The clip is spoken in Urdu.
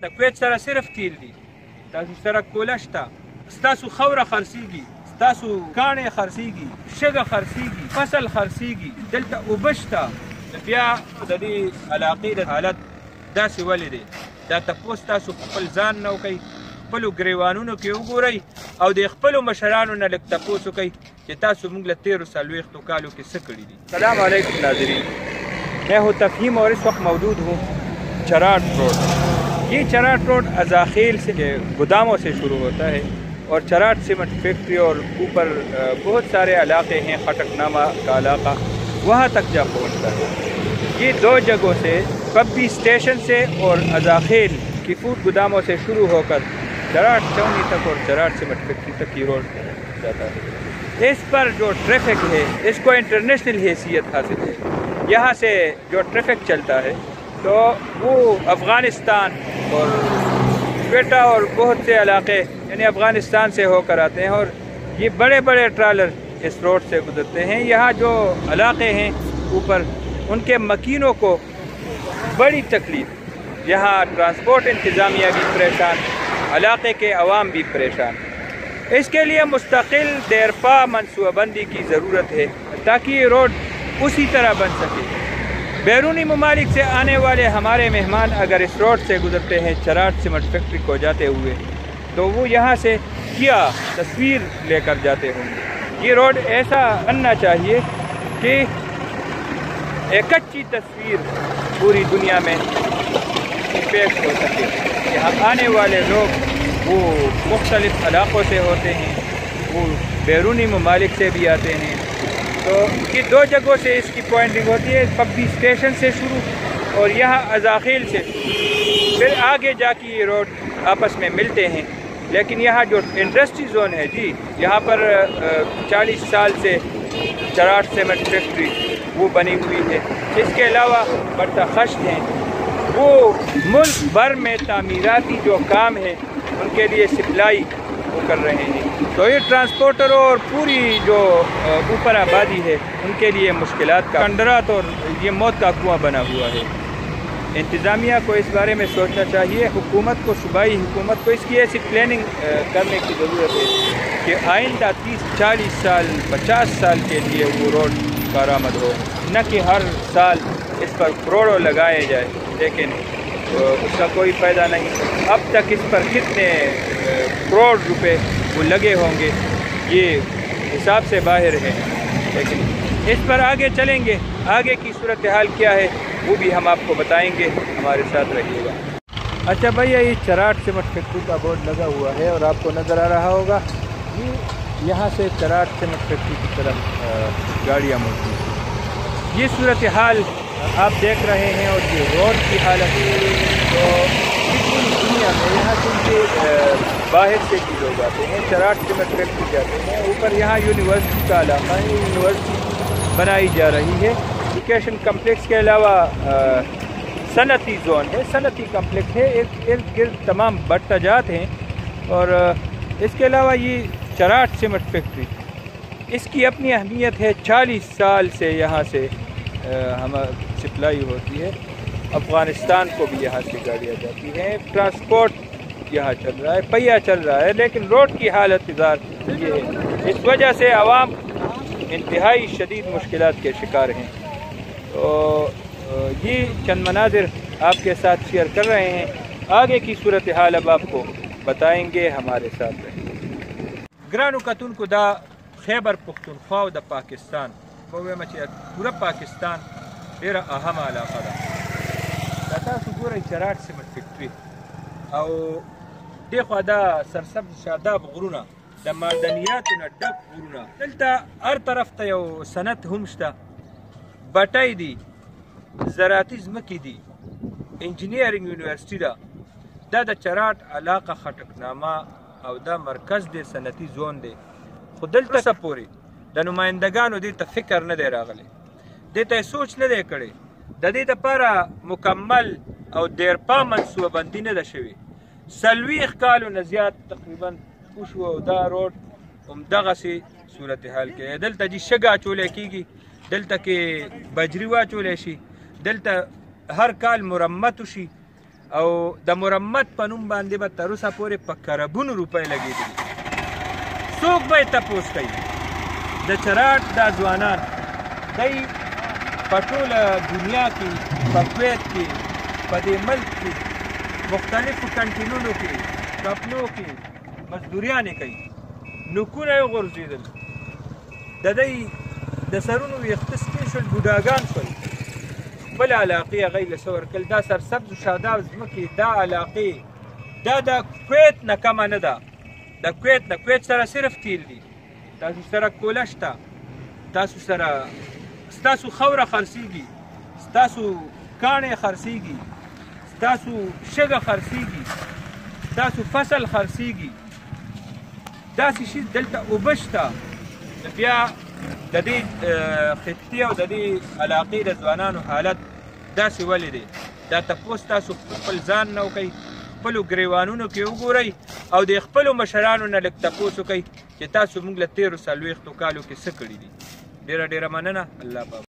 د کویت سره صرف تیل دي، تاسو سره کوله شته، ستاسو خاوره خرڅېږي، ستاسو کاڼې خرڅېږي، شګه خرڅېږي، فصل خرڅېږي، دلته اوبه شته. بیا د دې علاقې د حالت داسې ولې دی؟ دا تپوس تاسو خپل ځان نه وکئ، خپلو ګریوانونو کې وګورئ او د خپلو مشرانو نه لږ تپوس وکئ چې تاسو موږ له تېرو 40 کالو کې څه کړي دي. السلام علیکم ناظرین، میں ہوں تفہیم اور اس وقت موجود ہوں چراٹ روڈ. یہ چراٹ روڈ ازاخیل سے گوداموں سے شروع ہوتا ہے اور چراٹ سیمنٹ فیکٹری اور اوپر بہت سارے علاقے ہیں، خٹک نامہ کا علاقہ، وہاں تک جا پہنچتا ہے. یہ دو جگہوں سے پبی اسٹیشن سے اور ازاخیل کی فوڈ گوداموں سے شروع ہو کر چراٹ چونی تک اور چراٹ سیمنٹ فیکٹری تک یہ روڈ جاتا ہے. اس پر جو ٹریفک ہے اس کو انٹرنیشنل حیثیت حاصل ہے. یہاں سے جو ٹریفک چلتا ہے تو وہ افغانستان اور کوئٹہ اور بہت سے علاقے یعنی افغانستان سے ہو کر آتے ہیں اور یہ بڑے بڑے ٹرالر اس روڈ سے گزرتے ہیں. یہاں جو علاقے ہیں اوپر ان کے مکینوں کو بڑی تکلیف، یہاں ٹرانسپورٹ انتظامیہ بھی پریشان، علاقے کے عوام بھی پریشان. اس کے لیے مستقل دیرپا منصوبہ بندی کی ضرورت ہے تاکہ یہ روڈ اسی طرح بن سکے. بیرونی ممالک سے آنے والے ہمارے مہمان اگر اس روڈ سے گزرتے ہیں چراٹ سیمنٹ فیکٹری کو جاتے ہوئے تو وہ یہاں سے کیا تصویر لے کر جاتے ہوں گے. یہ روڈ ایسا بننا چاہیے کہ ایک اچھی تصویر پوری دنیا میں پیش ہو سکے. یہاں آنے والے لوگ وہ مختلف علاقوں سے ہوتے ہیں، وہ بیرونی ممالک سے بھی آتے ہیں. تو یہ دو جگہوں سے اس کی پوائنٹنگ ہوتی ہے، پبی اسٹیشن سے شروع اور یہاں ازاخیل سے، پھر آگے جا کے یہ روڈ آپس میں ملتے ہیں. لیکن یہاں جو انڈسٹری زون ہے جی، یہاں پر 40 سال سے چراٹ سیمنٹ فیکٹری وہ بنی ہوئی ہے. اس کے علاوہ برتا خشت ہیں، وہ ملک بھر میں تعمیراتی جو کام ہیں ان کے لیے سپلائی وہ کر رہے ہیں. تو یہ ٹرانسپورٹروں اور پوری جو اوپر آبادی ہے ان کے لیے مشکلات کا کنڈرات اور یہ موت کا کنواں بنا ہوا ہے. انتظامیہ کو اس بارے میں سوچنا چاہیے، حکومت کو، صوبائی حکومت کو اس کی ایسی پلاننگ کرنے کی ضرورت ہے کہ آئندہ 30-40 سال 50 سال کے لیے وہ روڈ کارآمد ہو، نہ کہ ہر سال اس پر کروڑوں لگائے جائے لیکن اس کا کوئی فائدہ نہیں. اب تک اس پر کتنے کروڑ روپے وہ لگے ہوں گے یہ حساب سے باہر ہے. لیکن اس پر آگے چلیں گے، آگے کی صورتحال کیا ہے وہ بھی ہم آپ کو بتائیں گے، ہمارے ساتھ رہیے گا. اچھا بھیا، یہ چراٹ سیمنٹ فیکٹری کا بورڈ لگا ہوا ہے اور آپ کو نظر آ رہا ہوگا یہ یہاں سے چراٹ سیمنٹ فیکٹری کی طرف گاڑیاں موجود ہیں. یہ صورتحال آپ دیکھ رہے ہیں اور یہ روڈ کی حالت تو پوری دنیا میں یہاں کیونکہ باہر سے بھی لوگ آتے ہیں، چراٹ سیمنٹ فیکٹری جاتے ہیں. اوپر یہاں یونیورسٹی کا علاقہ ہے، یونیورسٹی بنائی جا رہی ہے. ایجوکیشن کمپلیکس کے علاوہ صنعتی زون ہے، صنعتی کمپلیکس ہے، ارد گرد تمام بٹاجات ہیں. اور اس کے علاوہ یہ چراٹ سیمنٹ فیکٹری اس کی اپنی اہمیت ہے. 40 سال سے یہاں سے ہماری سپلائی ہوتی ہے، افغانستان کو بھی یہاں سے گاڑیاں جاتی ہیں، ٹرانسپورٹ یہاں چل رہا ہے، پہیا چل رہا ہے. لیکن روڈ کی حالت یہ ہے، اس وجہ سے عوام انتہائی شدید مشکلات کے شکار ہیں. تو یہ چند مناظر آپ کے ساتھ شیئر کر رہے ہیں. آگے کی صورتحال اب آپ کو بتائیں گے، ہمارے ساتھ رہیں. گرانو کتونکو دا خیبر پختونخوا او د پاکستان پورا پاکستان ډیره اهمه علاقه ده. دا تاسو ګورئ چراټ سیمنټ فیکټري او دې خوا دا سرسبز شاداب غرونه د معدنیاتو نه ډک غرونه، دلته هر طرف ته یو صنعت هم شته، بټۍ دي، زراعتي ځمکې دي، انجینیرینګ یونیورسټي ده. دا د چراټ علاقه خټکنامه او دا مرکز دی، صنعتي زون دی. خو دلته څه پورې د نمایندګانو دې ته فکر نه دی راغلی، دې ته سوچ نه دی کړی، د دې دپاره مکمل او دیرپا منصوبه بندي نه ده شوې. 40 کالو نه زیات تقریبا وشو او دا روډ همدغسې صورتحال کې دلته جي شګه اچولی کېږي، دلته کې بجري واچولی شي، دلته هر کال مرمت وشي او د مرمت په نوم باندې به تر اوسه پورې په کربونو روپۍ لګېدلي. څوک به یې تپوس کوي؟ د چراټ دا ځوانان دی په ټوله دنیا کې، په کویت کې، په دې ملک کې مختلفو کنټینونو کې، کپلو کې مزدوریانې کوي. نوکونه یې وغورځېدل، د دوی د سرونو ویښته سپین شول، بوډاګان شول. خپل علاقې هغه یې له څه ورکړل. دا سرسبز و شاداب ځمکې، دا علاقې دا د کویت نه کمه نه ده. د کویت نه، کویت سره صرف تیل دي، تاسو سره کوله شته، تاسو سره ستاسو خاوره خرڅېږي، ستاسو کاڼې خرڅېږي، ستاسو شګه خرڅېږي، ستاسو فصل خرڅېږي. داسې شي دلته اوبه شته. بیا د دې خطې او د دې علاقې د ځوانانو حالت داسې ولې دی؟ دا تپوس تاسو خپل ځان نه وکئ، خپلو ګریوانونو کې وګورئ او د خپلو مشرانو نه لږ تپوس وکئ چې تاسو موږ له تېرو 40 کالو کې څه کړي دي. ډېره ډېره مننه. الله پاک.